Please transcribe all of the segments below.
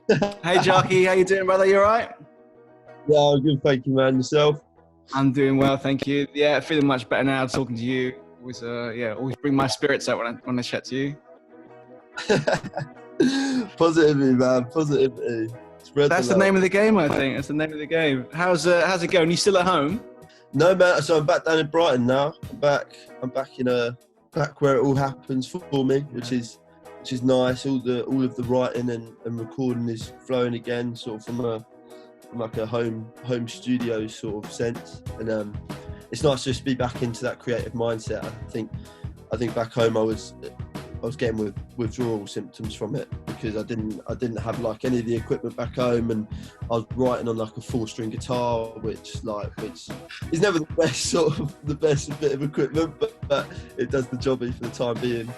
Hey Jarki, how you doing, brother? You alright? Yeah, I'm good, thank you, man. Yourself? I'm doing well, thank you. Yeah, feeling much better now. Talking to you always, always bring my spirits up when I chat to you. Positivity, man. Positivity. Spread the That's the love. name of the game, I think. That's the name of the game. How's it going? You still at home? No, man. So I'm back down in Brighton now. I'm back. Back where it all happens for me, which is nice. All of the writing and recording is flowing again, sort of from like a home studio sort of sense. And it's nice to just be back into that creative mindset. I think back home I was getting with withdrawal symptoms from it because I didn't have like any of the equipment back home, and I was writing on like a 4-string guitar, which is never the best bit of equipment, but it does the jobby for the time being.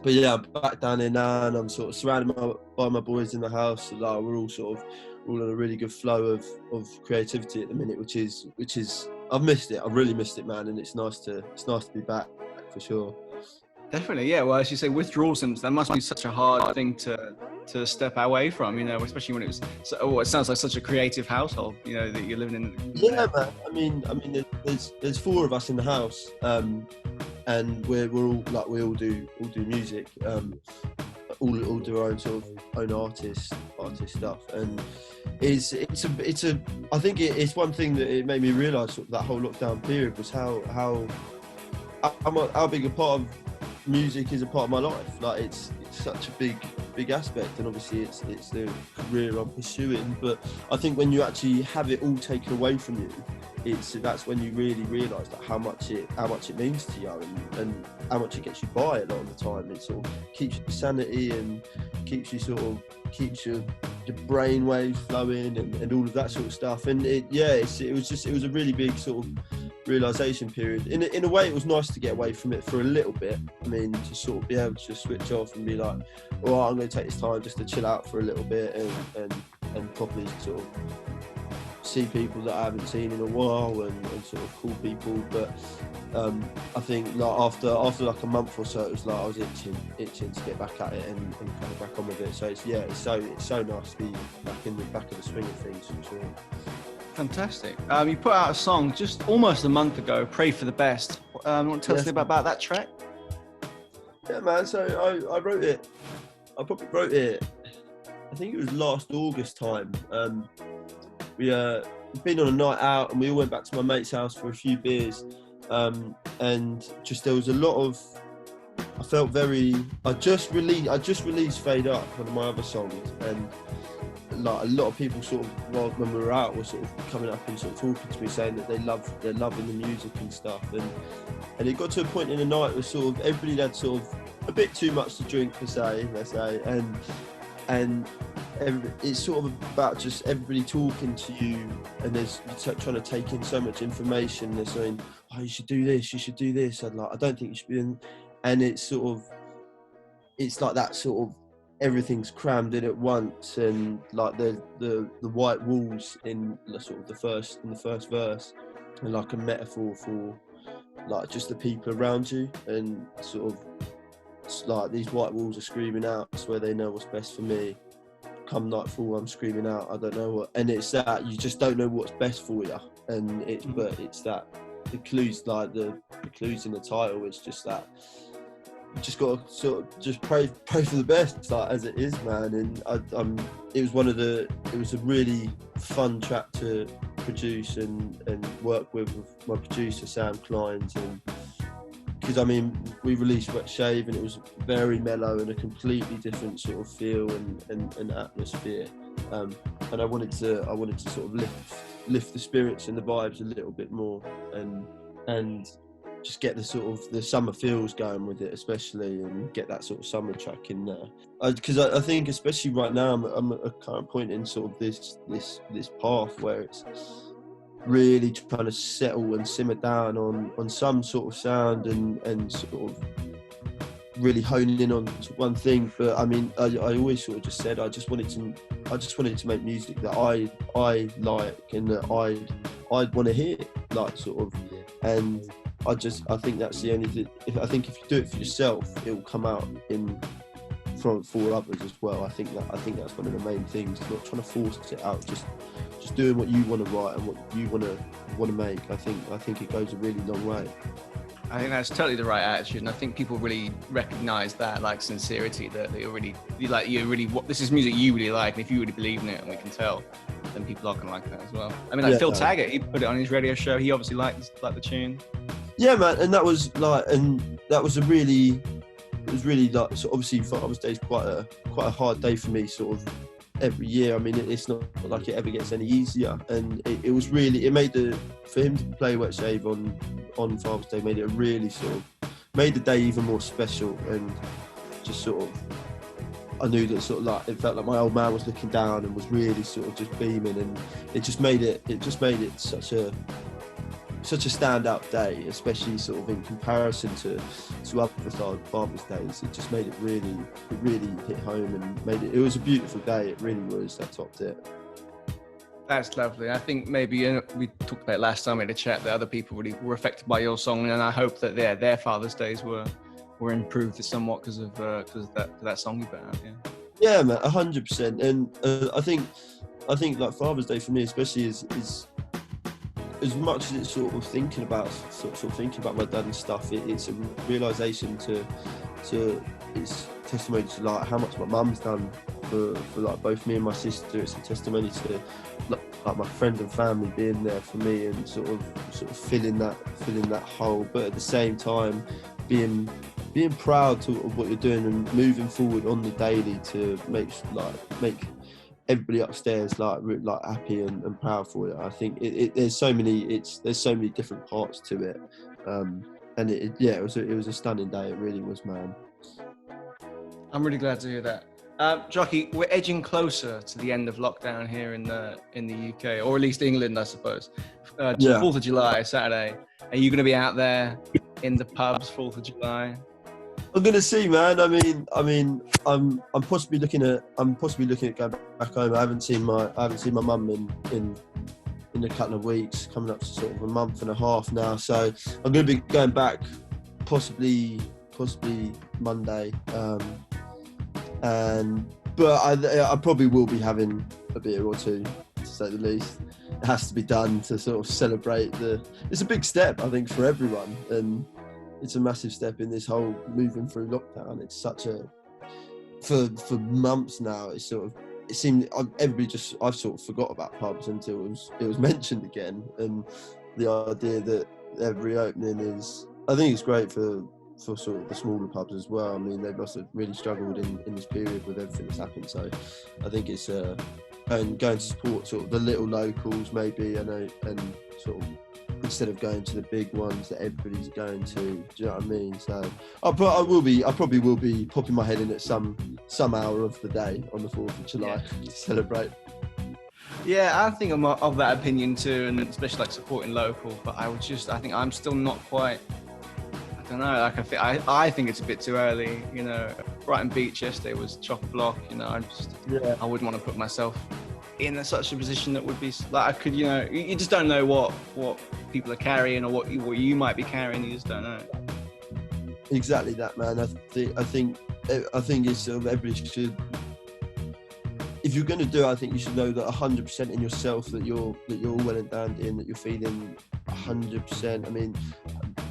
But yeah, I'm back down here now, and I'm sort of surrounded by my boys in the house. So like, we're all on a really good flow of creativity at the minute, which is I've missed it. I've really missed it, man, and it's nice to be back for sure. Definitely, yeah. Well, as you say, withdrawal symptoms, that must be such a hard thing to step away from, especially when it sounds like such a creative household, that you're living in. Yeah, man. I mean, there's 4 of us in the house, and we're all like we all do music, all do our own sort of own artist stuff, and it's I think it's one thing that it made me realise sort of that whole lockdown period was how big a part of music is a part of my life. Like it's such a big aspect, and obviously it's the career I'm pursuing, but I think when you actually have it all taken away from you, that's when you really realise like how much it means to you, and how much it gets you by a lot of the time. It sort of keeps your sanity and keeps your brain waves flowing and all of that sort of stuff. And it was a really big sort of realization period. In a way, it was nice to get away from it for a little bit. I mean, to sort of be able to just switch off and be like, "Oh, I'm going to take this time just to chill out for a little bit and probably sort of see people that I haven't seen in a while and sort of cool people." But I think like after like a month or so, it was like I was itching to get back at it and kind of back on with it. So it's so nice to be back of the swing of things for sure. Fantastic. You put out a song just almost a month ago, Pray for the Best. You want to tell us a bit about that track? Yeah, man. So I wrote it. I probably wrote it, I think it was last August time. We'd been on a night out, and we all went back to my mate's house for a few beers. And just there was a lot of, I felt very, I just released Fade Up, one of my other songs, and like a lot of people sort of, when we were out, were sort of coming up and sort of talking to me, saying that they're loving the music and stuff, and it got to a point in the night where sort of everybody had sort of a bit too much to drink per se, let's say, and it's sort of about just everybody talking to you, and there's trying to take in so much information. They're saying, "Oh, you should do this." And like, I don't think you should be in, and it's like that sort of everything's crammed in at once, and like the white walls in sort of the first verse, and like a metaphor for like just the people around you, and sort of it's like these white walls are screaming out, I swear they know what's best for me. Come nightfall, I'm screaming out, I don't know what, and it's that you just don't know what's best for you, and but it's that the clues, like the clues in the title, it's just that you just got to sort of just pray for the best, like as it is, man. And it was a really fun track to produce and work with my producer Sam Clines, and because I mean we released Wet Shave and it was very mellow and a completely different sort of feel and atmosphere, and I wanted to sort of lift the spirits and the vibes a little bit more, and just get the sort of the summer feels going with it, especially, and get that sort of summer track in there. Because I think, especially right now, I'm at a current point in sort of this path where it's really trying to settle and simmer down on some sort of sound and sort of really honing in on one thing. But I mean, I always sort of just said I just wanted to make music that I like and that I'd want to hear, like sort of, and I think that's the only thing. If you do it for yourself, it will come out in for others as well. I think that's one of the main things. Not trying to force it out, just doing what you want to write and what you want to make. I think it goes a really long way. I think that's totally the right attitude, and I think people really recognise that, like, sincerity, that you really this is music you really like, and if you really believe in it, and we can tell, then people are gonna like that as well. I mean, like Phil Taggart, he put it on his radio show. He obviously liked the tune. Yeah, man, and that was really like, so obviously Father's Day is quite a hard day for me, sort of every year. I mean, it's not like it ever gets any easier, and it was really, for him to play Wet Shave on Father's Day made the day even more special, and just sort of, I knew that sort of like, it felt like my old man was looking down and was really sort of just beaming, and it just made it such a standout day, especially sort of in comparison to other Father's Days. It just made it really hit home, and it was a beautiful day. It really was. That topped it. That's lovely. I think maybe we talked about it last time in the chat that other people really were affected by your song, and I hope that their Father's Days were improved somewhat because of that song you put out. Yeah, man, 100%. And I think like Father's Day for me, especially, is as much as it's sort of thinking about my dad and stuff. It's a realization to it's testimony to like how much my mum's done for like both me and my sister. It's a testimony to like my friends and family being there for me, and sort of filling that hole, but at the same time being proud of what you're doing and moving forward on the daily to make everybody upstairs like happy and proud for it. I think there's so many different parts to it, and it was a stunning day. It really was, man. I'm really glad to hear that. Jarki, we're edging closer to the end of lockdown here in the UK, or at least England, I suppose. 4th of July, Saturday. Are you going to be out there in the pubs 4th of July? I'm gonna see, man. I mean, I'm possibly looking at going back home. I haven't seen my mum in a couple of weeks, coming up to sort of a month and a half now. So I'm gonna be going back possibly Monday. But I probably will be having a beer or two, to say the least. It has to be done to sort of celebrate it's a big step, I think, for everyone, and it's a massive step in this whole moving through lockdown. It's such for months now, it seemed I've sort of forgot about pubs until it was mentioned again, and the idea that they're reopening I think it's great for sort of the smaller pubs as well. I mean, they must have really struggled in this period with everything that's happened, so I think it's going to support sort of the little locals maybe, and sort of, instead of going to the big ones that everybody's going to. Do you know what I mean? So I probably will be popping my head in at some hour of the day on the 4th of July to celebrate. Yeah, I think I'm of that opinion too, and especially like supporting local. But I think I'm still not quite. I don't know. Like I think it's a bit too early. You know, Brighton Beach yesterday was chock-a-block. You know, I wouldn't want to put myself in such a position that would be like, I could, you just don't know what people are carrying, or what you might be carrying. You just don't know. Exactly that, man. I think it's sort of, everybody should, if you're going to do it, I think you should know that 100% in yourself, that you're all well and dandy, and that you're feeling 100%. I mean,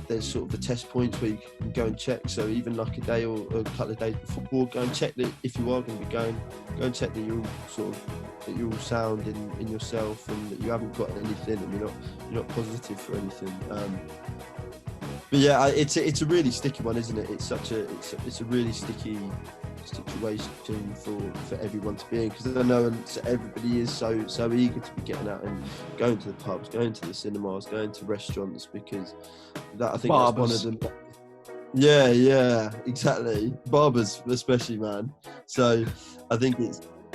there's sort of the test points where you can go and check. So even like a day or a couple of days before, go and check that if you are going to be going, go and check that you're all sound in yourself, and that you haven't got anything, and you're not positive for anything. But yeah, it's a really sticky one, isn't it? It's a really sticky situation for everyone to be in, because I know everybody is so eager to be getting out and going to the pubs, going to the cinemas, going to restaurants, because I think barbers. That's one of them. Yeah, exactly. Barbers especially, man. So I think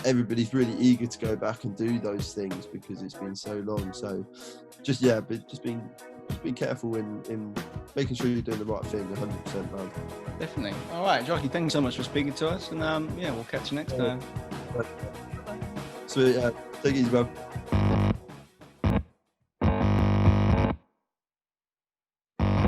everybody's really eager to go back and do those things because it's been so long. So just being careful in making sure you're doing the right thing, 100%, man. Definitely. All right, Jarki, thanks so much for speaking to us, and we'll catch you next time. Sweet, take it easy, bro.